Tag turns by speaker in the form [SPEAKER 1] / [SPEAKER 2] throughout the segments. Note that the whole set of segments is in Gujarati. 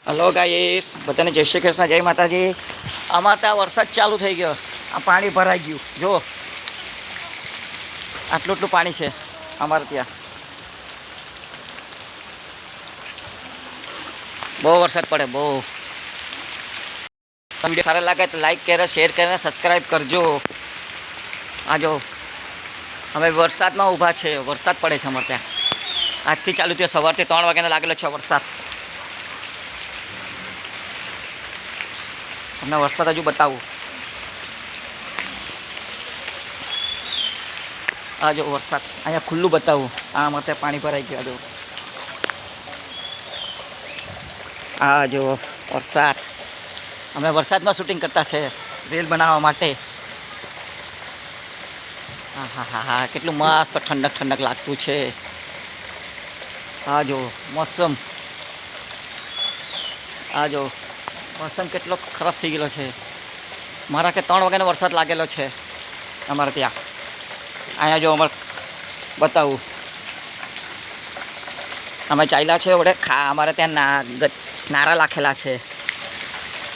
[SPEAKER 1] હલો ગાઈસ, બધાને જય શ્રી કૃષ્ણ, જય માતાજી. અમારે ત્યાં વરસાદ ચાલુ થઈ ગયો. આ પાણી ભરાઈ ગયું. જો આટલું એટલું પાણી છે અમારે ત્યાં. બહુ વરસાદ પડે, બહુ. વિડીયો સારા લાગે તો લાઈક કરે, શેર કરે, સબસ્ક્રાઈબ કરજો. આ જો અમે વરસાદમાં ઊભા છે. વરસાદ પડે છે અમારે ત્યાં. આજથી ચાલુ થયો, સવારથી 3 વાગ્યાનો લાગેલો છે વરસાદ. તમને વરસાદ હજુ બતાવું. આ જો વરસાદ અહીંયા ખુલ્લું બતાવું. આ અમારે ત્યાં પાણી ભરાઈ ગયું. જો આ જો વરસાદ. અમે વરસાદમાં શૂટિંગ કરતા છે રીલ બનાવવા માટે. હા હા હા હા, કેટલું મસ્ત ઠંડક ઠંડક લાગતું છે. આ જો મોસમ, આ જો મોસમ કેટલો ખરાબ થઈ ગયેલો છે. મારા કે 3 વાગ્યાનો વરસાદ લાગેલો છે અમારે ત્યાં. અહીંયા જો અમારે બતાવું, અમે ચાલ્યા છે વડે અમારે ત્યાં નારા લાખેલા છે.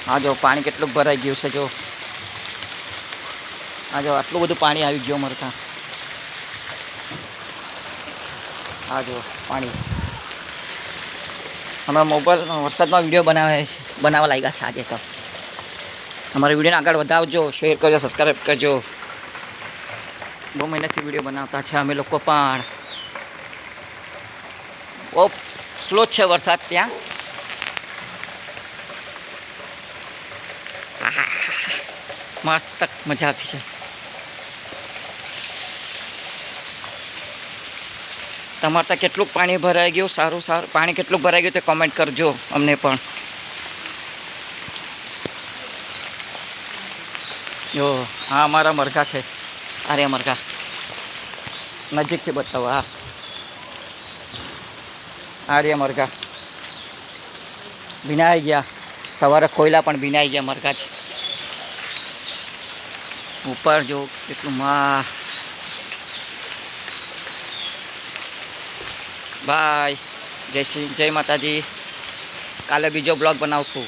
[SPEAKER 1] હા જો પાણી કેટલું ભરાઈ ગયું છે. જો હા જો આટલું બધું પાણી આવી ગયું અમારે ત્યાં. હા જો પાણી. અમે મોબાઈલ વરસાદમાં વિડીયો બનાવવા લાગ્યા છે આજે તો. અમારા વિડીયોને આગળ વધાવજો, શેર કરજો, સબસ્ક્રાઈબ કરજો. બહુ મહેનતથી વિડીયો બનાવતા છે અમે લોકો પણ. બહુ સ્લો છે વરસાદ ત્યાં. મસ્ત મજા આવતી છે. તમારે ત્યાં કેટલું પાણી ભરાઈ ગયું? સારું સારું પાણી કેટલું ભરાઈ ગયું તે કોમેન્ટ કરજો અમને પણ. જો હા અમારા મરઘા છે. અરે મરઘા નજીકથી બતાવો. હા આર્ય મરઘા ભીનાઈ ગયા. સવારે ખોયલા પણ ભીનાઈ ગયા મરઘા છે. ઉપર જો કેટલું બાય. જય માતાજી. કાલે બીજો બ્લોગ બનાવશું.